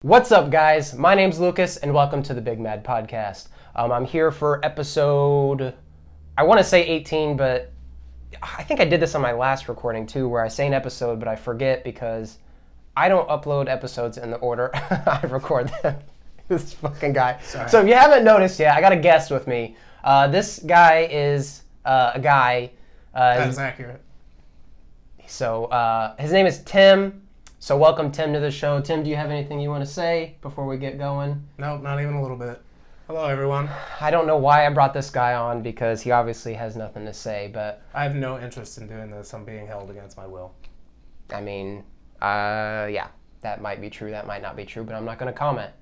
What's up, guys? My name's Lucas, and welcome to the Big Mad Podcast. I'm here for episode, I want to say 18, but I think I did this on my last recording too, where I say an episode, but I forget because I don't upload episodes in the order I record them. This fucking guy. Sorry. So if you haven't noticed yet, I got a guest with me. This guy is a guy. That's accurate. So his name is Tim. So welcome, Tim, to the show. Tim, do you have anything you want to say before we get going? Nope, not even a little bit. Hello, everyone. I don't know why I brought this guy on because he obviously has nothing to say, but I have no interest in doing this. I'm being held against my will. I mean, yeah, that might be true, that might not be true, but I'm not going to comment.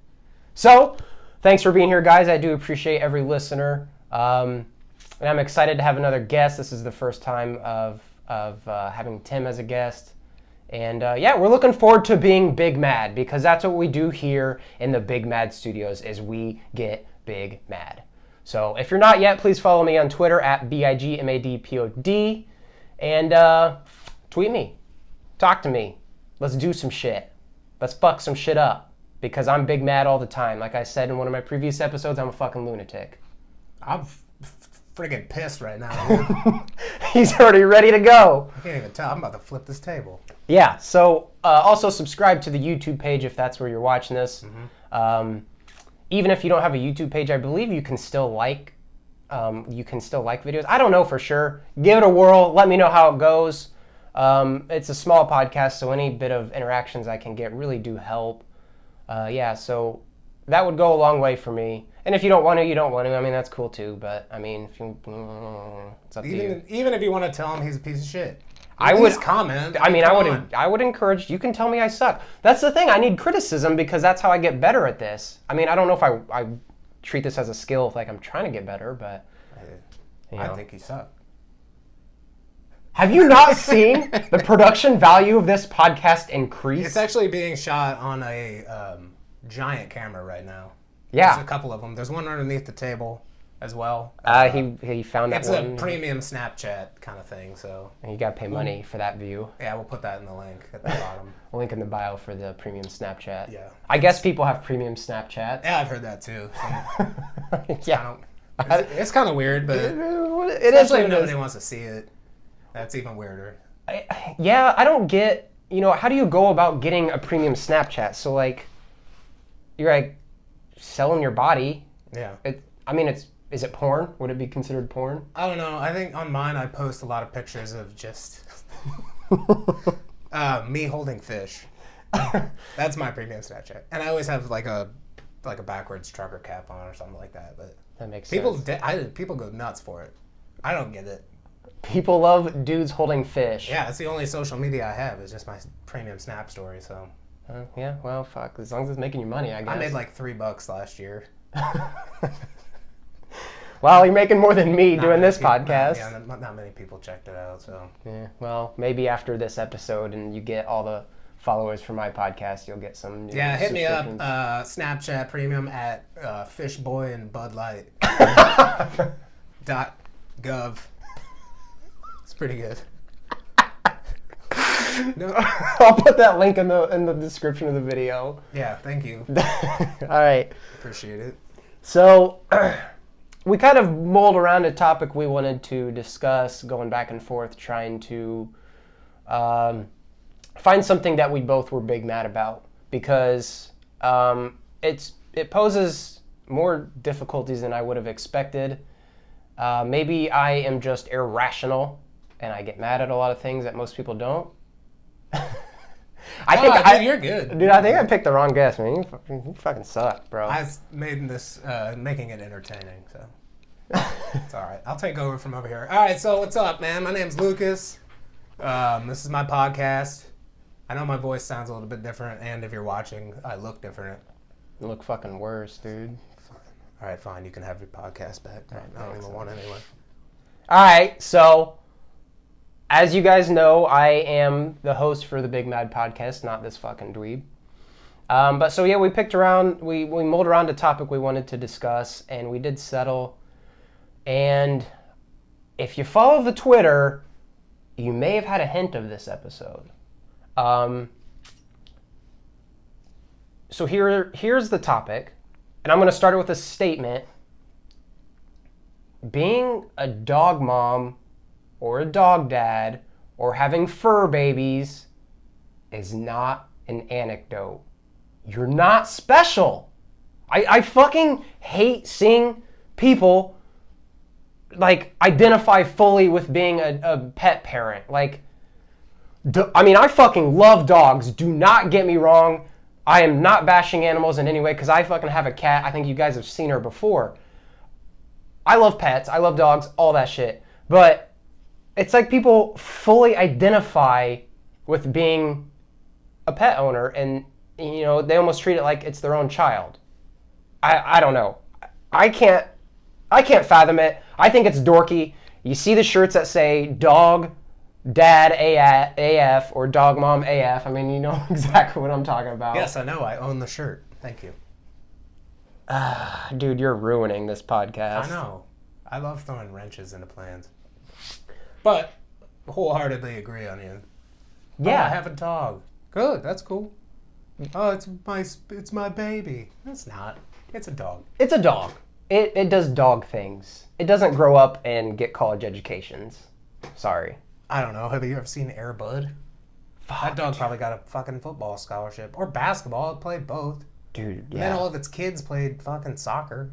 So, thanks for being here, guys. I do appreciate every listener. And I'm excited to have another guest. This is the first time of having Tim as a guest. And yeah, we're looking forward to being Big Mad because that's what we do here in the Big Mad Studios is we get big mad. So if you're not yet, please follow me on Twitter at BIGMADPOD and tweet me. Talk to me. Let's do some shit. Let's fuck some shit up because I'm big mad all the time. Like I said in one of my previous episodes, I'm a fucking lunatic. I'm friggin' pissed right now, dude. He's already ready to go. I can't even tell. I'm about to flip this table. Yeah, so also subscribe to the YouTube page if that's where you're watching this. Mm-hmm. Even if you don't have a YouTube page, I believe you can still like videos. I don't know for sure. Give it a whirl. Let me know how it goes. It's a small podcast, so any bit of interactions I can get really do help. Yeah, so that would go a long way for me. And if you don't want to, you don't want to. I mean, that's cool too. But I mean, if you, it's up to you. Even if you want to tell him he's a piece of shit, I would comment. I mean, I would encourage. You can tell me I suck. That's the thing. I need criticism because that's how I get better at this. I mean, I don't know if I treat this as a skill, if like I'm trying to get better, but I think you suck. Have you not seen the production value of this podcast increase? It's actually being shot on a giant camera right now. Yeah. There's a couple of them. There's one underneath the table as well. He found that it's one. It's a premium Snapchat kind of thing, so. And you gotta pay money for that view. Yeah, we'll put that in the link at the bottom. Link in the bio for the premium Snapchat. Yeah. I guess people have premium Snapchat. Yeah, I've heard that too. So yeah. It's kind of weird, but it is. especially if nobody wants to see it. That's even weirder. Yeah, I don't get, how do you go about getting a premium Snapchat? So, like, you're, like, selling your body. Yeah. Is it porn? Would it be considered porn? I don't know. I think on mine I post a lot of pictures of just me holding fish. That's my premium Snapchat. And I always have, like a backwards trucker cap on or something like that. But that makes sense. People go nuts for it. I don't get it. People love dudes holding fish. Yeah, it's the only social media I have. It's just my premium Snap story. So. Yeah, well, fuck. As long as it's making you money, I guess. I made like $3 last year. Well, you're making more than me doing this podcast. Not many people checked it out. So. Yeah. Well, maybe after this episode and you get all the followers for my podcast, you'll get some new hit me up. Snapchat premium at Fishboy and Bud Light. .gov. It's pretty good. No. I'll put that link in the description of the video. Yeah, thank you. All right. Appreciate it. So, we kind of mulled around a topic we wanted to discuss, going back and forth, trying to find something that we both were big mad about because it poses more difficulties than I would have expected. Maybe I am just irrational and I get mad at a lot of things that most people don't. You're good. Dude, I think I picked the wrong guest, man. You fucking suck, bro. I made this making it entertaining, so it's all right. I'll take over from over here. All right, so what's up, man? My name's Lucas. This is my podcast. I know my voice sounds a little bit different, and if you're watching, I look different. You look fucking worse, dude. All right, fine. You can have your podcast back. I don't even want it anyway. All right, so as you guys know, I am the host for the Big Mad Podcast, not this fucking dweeb. But so yeah, we picked around, we mulled around a topic we wanted to discuss, and we did settle. And if you follow the Twitter, you may have had a hint of this episode. So here's the topic, and I'm going to start it with a statement. Being a dog mom or a dog dad or having fur babies is not an anecdote. You're not special. I fucking hate seeing people like identify fully with being a pet parent. Like, I fucking love dogs. Do not get me wrong. I am not bashing animals in any way because I fucking have a cat. I think you guys have seen her before. I love pets. I love dogs, all that shit. But it's like people fully identify with being a pet owner and, you know, they almost treat it like it's their own child. I don't know. I can't fathom it. I think it's dorky. You see the shirts that say dog dad AF or dog mom AF. I mean, you know exactly what I'm talking about. Yes, I know. I own the shirt. Thank you. Dude, you're ruining this podcast. I know. I love throwing wrenches into plans. But wholeheartedly agree on you. Yeah. Oh, I have a dog. Good. That's cool. Oh, it's my baby. It's not. It's a dog. It's a dog. It does dog things. It doesn't grow up and get college educations. Sorry. I don't know. Have you ever seen Air Bud? That dog probably got a fucking football scholarship. Or basketball. It played both. Dude, And yeah. then all of its kids played fucking soccer.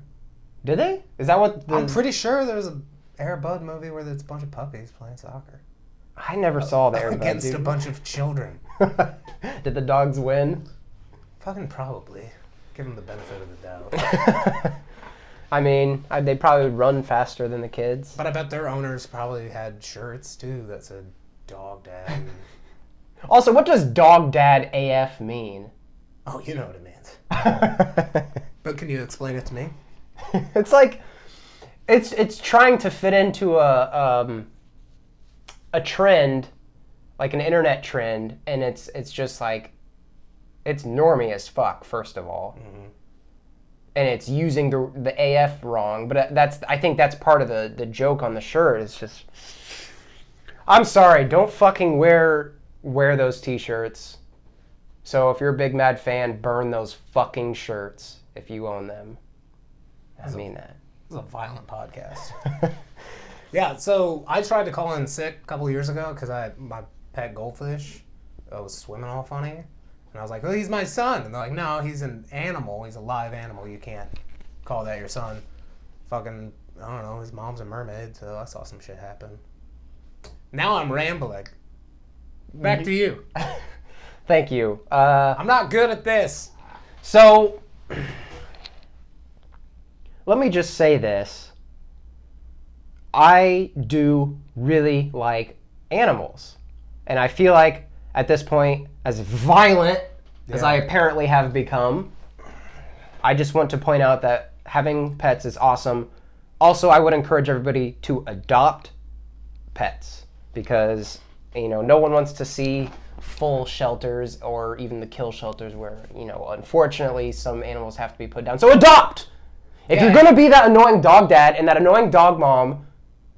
Did they? Is that what I'm pretty sure there's a Air Bud movie where there's a bunch of puppies playing soccer. I never saw the Air Bud, Against dude. a bunch of children. Did the dogs win? Fucking probably. Give them the benefit of the doubt. I mean, they probably would run faster than the kids. But I bet their owners probably had shirts too that said dog dad. Also, what does dog dad AF mean? Oh, you know what it means. But can you explain it to me? It's like it's trying to fit into a trend, like an internet trend, and it's just like it's normie as fuck, first of all. Mm-hmm. And it's using the AF wrong, but I think that's part of the joke on the shirt. It's just, I'm sorry, don't fucking wear those t-shirts. So if you're a Big Mad fan, burn those fucking shirts if you own them. I mean that. This is a violent podcast. Yeah, so I tried to call in sick a couple years ago because my pet goldfish was swimming all funny. And I was like, oh, he's my son. And they're like, no, he's an animal. He's a live animal. You can't call that your son. Fucking, I don't know, his mom's a mermaid, so I saw some shit happen. Now I'm rambling. Back to you. Thank you. I'm not good at this. So, let me just say this. I do really like animals. And I feel like, at this point, as violent as I apparently have become, I just want to point out that having pets is awesome. Also, I would encourage everybody to adopt pets because, you know, no one wants to see full shelters or even the kill shelters where, you know, unfortunately some animals have to be put down. So adopt! If you're going to be that annoying dog dad and that annoying dog mom,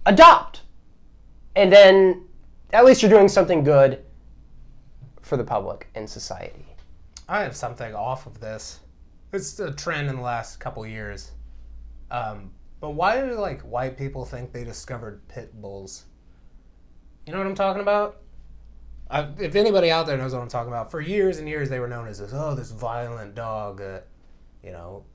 adopt! And then at least you're doing something good for the public and society. I have something off of this. It's a trend in the last couple years. But why do like white people think they discovered pit bulls? You know what I'm talking about? If anybody out there knows what I'm talking about, for years and years they were known as this violent dog. You know,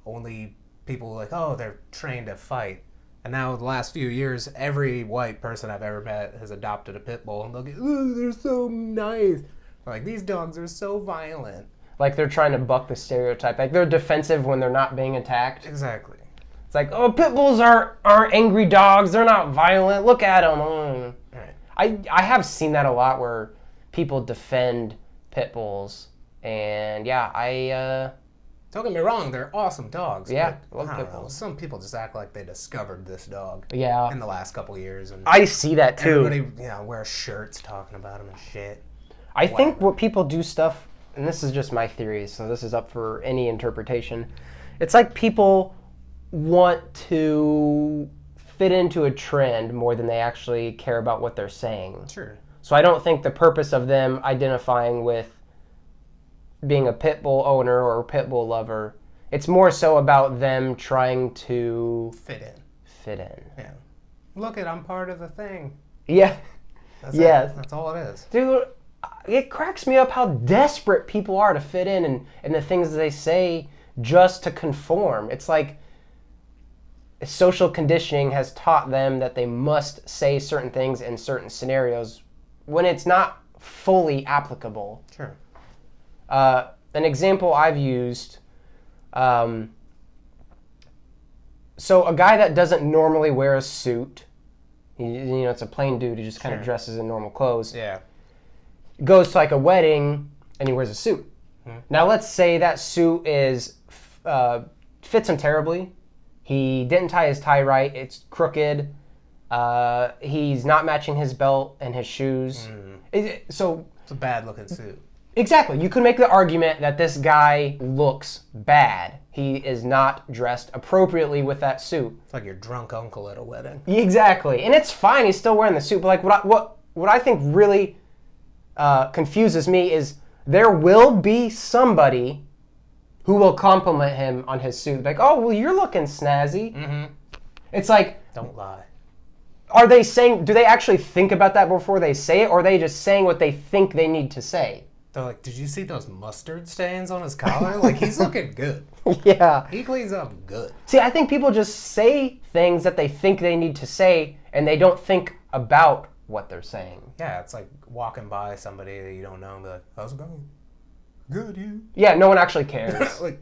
only people like, oh, they're trained to fight. And now, the last few years, every white person I've ever met has adopted a pit bull, and they'll get, oh, they're so nice. Like, these dogs are so violent. Like they're trying to buck the stereotype. Like they're defensive when they're not being attacked. Exactly. It's like, oh, pit bulls aren't angry dogs. They're not violent. Look at them. Right. I have seen that a lot where people defend pit bulls, and yeah, Don't get me wrong, they're awesome dogs. Yeah, but, love I pit don't know, bulls. some people just act like they discovered this dog yeah, in the last couple of years. And I see that too. everybody, wears shirts talking about them and shit. I think what people do stuff, and this is just my theory, so this is up for any interpretation. It's like people want to fit into a trend more than they actually care about what they're saying. Sure. So I don't think the purpose of them identifying with being a pit bull owner or a pit bull lover. It's more so about them trying to Fit in. fit in. Yeah. Look I'm part of the thing. Yeah. That's Yes. it. That's all it is. Dude, it cracks me up how desperate people are to fit in and the things they say just to conform. It's like social conditioning has taught them that they must say certain things in certain scenarios when it's not fully applicable. Sure. An example I've used, so a guy that doesn't normally wear a suit, it's a plain dude who just kind of dresses in normal clothes, Yeah. goes to like a wedding and he wears a suit. Now let's say that suit fits him terribly. He didn't tie his tie right. It's crooked. He's not matching his belt and his shoes. So It's a bad looking suit. exactly, you could make the argument that this guy looks bad. He is not dressed appropriately with that suit. It's like your drunk uncle at a wedding. Exactly, and it's fine. He's still wearing the suit. But like, what I think really confuses me is there will be somebody who will compliment him on his suit. Like, oh, well, you're looking snazzy. Mm-hmm. It's like, Don't lie. are they saying? Do they actually think about that before they say it, or are they just saying what they think they need to say? They're like, did you see those mustard stains on his collar? Like, he's looking good. Yeah. He cleans up good. See, I think people just say things that they think they need to say, and they don't think about what they're saying. Yeah, it's like walking by somebody that you don't know and be like, how's it going? Good, you? Yeah, no one actually cares. Like,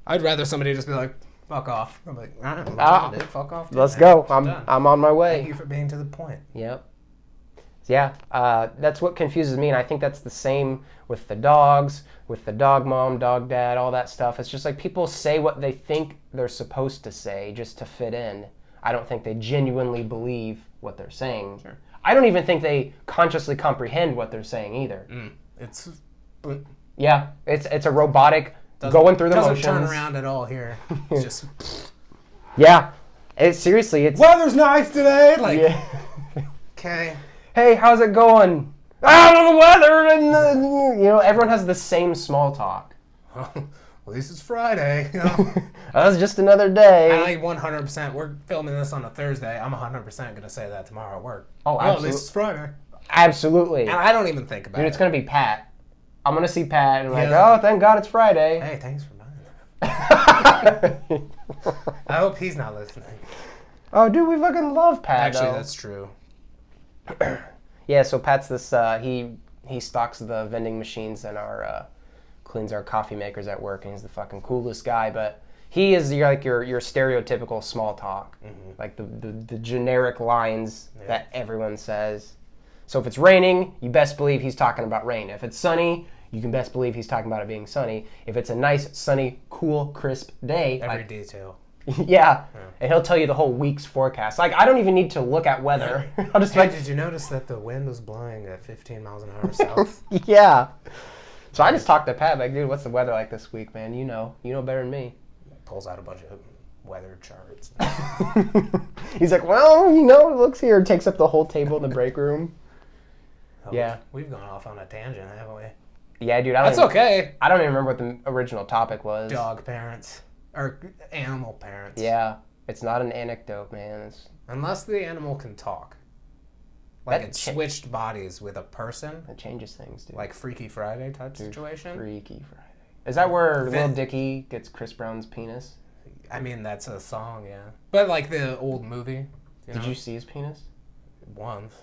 I'd rather somebody just be like, fuck off. I'm like, I don't know, Ah, dude. Fuck off. dude. Let's go. Done. I'm on my way. Thank you for being to the point. Yep. Yeah, that's what confuses me, and I think that's the same with the dogs, with the dog mom, dog dad, all that stuff. It's just like people say what they think they're supposed to say just to fit in. I don't think they genuinely believe what they're saying. Sure. I don't even think they consciously comprehend what they're saying either. It's Yeah, it's a robotic going through the motions. Doesn't turn around at all here. It's just, Yeah, seriously, it's weather's nice today. Like, yeah. okay. Hey, how's it going? Out of the weather, and everyone has the same small talk. Well, at least it's Friday. You know? That was just another day. I 100%. We're filming this on a Thursday. I'm 100% gonna say that tomorrow at work. Oh, Well, at least it's Friday. Absolutely. And I don't even think about Dude, it. it's gonna be Pat. I'm gonna see Pat and I'm like, Yeah. oh, thank God it's Friday. Hey, thanks for buying that. I hope he's not listening. Oh, dude, we fucking love Pat. Actually, though. that's true. Yeah, so Pat's this. He stocks the vending machines and cleans our coffee makers at work, and he's the fucking coolest guy. But he is your stereotypical small talk, like the generic lines that everyone says. So if it's raining, you best believe he's talking about rain. If it's sunny, you can best believe he's talking about it being sunny. If it's a nice, sunny, cool, crisp day, Every detail. yeah, and he'll tell you the whole week's forecast. Like, I don't even need to look at weather. I'll just Hey, like, did you notice that the wind was blowing at 15 miles an hour south? yeah. So I just talked to Pat, like, dude, what's the weather like this week, man? You know better than me. Pulls out a bunch of weather charts. He's like, well, it looks here. Takes up the whole table in the break room. Oh, Yeah. We've gone off on a tangent, haven't we? Yeah, dude. That's okay. I don't even remember what the original topic was. Dog parents. Or animal parents. Yeah, it's not an anecdote, man. Unless the animal can talk. Like That it cha- switched bodies with a person. It changes things, dude. Like Freaky Friday type situation. Freaky Friday. Is that where Vin- Lil Dicky gets Chris Brown's penis? I mean, that's a song, yeah. But like the old movie. Did you see his penis? Once.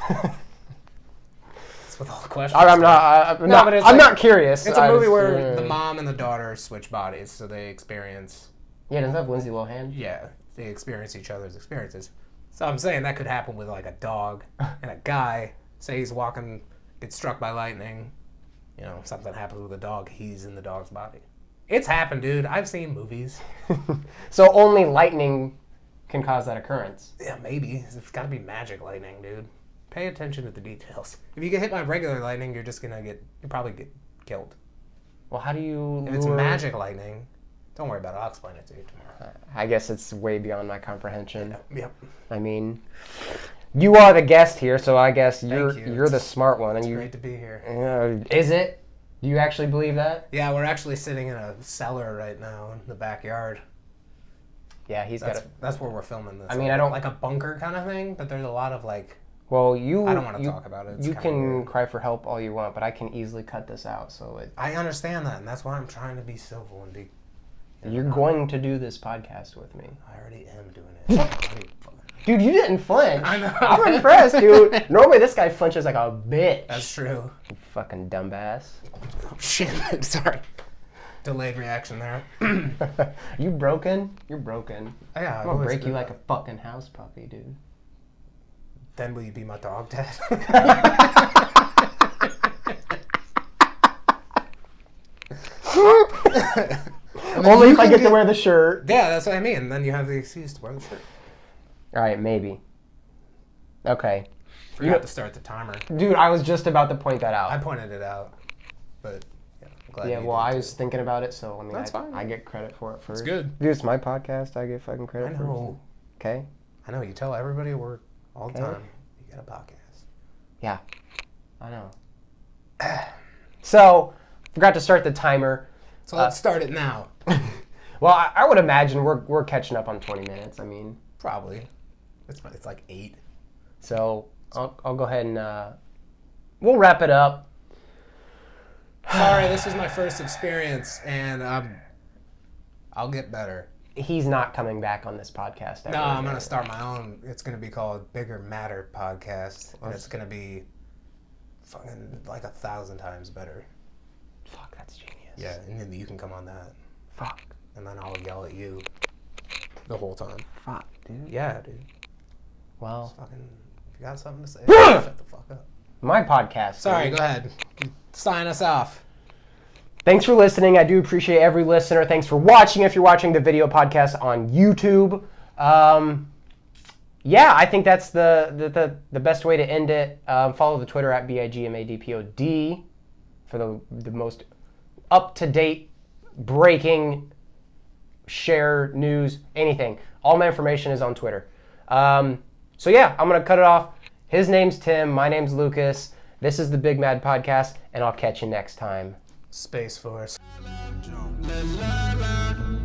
That's with all the questions. I'm not. No, but it's I'm like- not curious. It's a I movie was- where the mom and the daughter switch bodies, so they experience. Yeah, doesn't that have Lindsay Lohan? Yeah, they experience each other's experiences. So I'm saying that could happen with like a dog and a guy. Say he's walking, gets struck by lightning. Something happens with a dog. He's in the dog's body. It's happened, dude. I've seen movies. So only lightning can cause that occurrence. Yeah, maybe. It's got to be magic lightning, dude. Pay attention to the details. If you get hit by regular lightning, you'll probably get killed. Well, how do you? If it's magic lightning, don't worry about it. I'll explain it to you tomorrow. I guess it's way beyond my comprehension. Yep. I mean, you are the guest here, so I guess you. you're the smart one, and It's you. great to be here. Is it? Do you actually believe that? Yeah, we're actually sitting in a cellar right now in the backyard. Yeah, he's got That's where we're filming this. I mean, I don't like a bunker kind of thing, but there's a lot of Well, I don't want to talk about it. It's You kinda can weird. cry for help all you want, but I can easily cut this out. So I understand that, and that's why I'm trying to be civil and be. you're going to do this podcast with me. I already am doing it. Dude, you didn't flinch. I know. I'm impressed, dude. Normally this guy flinches like a bitch. That's true. You fucking dumbass. Oh, shit. Sorry. Delayed reaction there. You broken? You're broken. Yeah, I'm gonna break you like a fucking house puppy, dude. Then will you be my dog, Dad? Only if I get to wear the shirt. Yeah, that's what I mean. Then you have the excuse to wear the shirt. All right, maybe. Okay. Forgot to start the timer. Dude, I was just about to point that out. I pointed it out, but yeah, I'm glad. Yeah, you well, did I too. was thinking about it, so I mean, That's fine. I get credit for it first. good. Dude, it's my podcast. I get fucking I credit for it. know. Okay? I know. You tell everybody at work all the Okay. time. You got a podcast. Yeah. I know. So, forgot to start the timer. So let's start it now. Well, I would imagine we're catching up on 20 minutes. I mean, Probably. It's like 8. so I'll go ahead and we'll wrap it up. Sorry, this is my first experience, and I'll get better. He's not coming back on this podcast ever No, I'm again. gonna start my own. It's gonna be called Bigger Matter Podcast, and it's gonna be fucking like 1,000 times better. Fuck, that's genius. Yeah, and then you can come on that, Fuck. and then I'll yell at you the whole time. Fuck, dude. Yeah, dude. Well, Fucking, if you got something to say, shut the fuck up. my podcast. Sorry, dude. go ahead. Sign us off. Thanks for listening. I do appreciate every listener. Thanks for watching if you're watching the video podcast on YouTube. Yeah, I think that's the best way to end it. Follow the Twitter at BIGMADPOD for the most up-to-date, breaking, share, news, anything. All my information is on Twitter. So yeah, I'm going to cut it off. His name's Tim. My name's Lucas. This is the Big Mad Podcast, and I'll catch you next time. Space Force. La, la, la.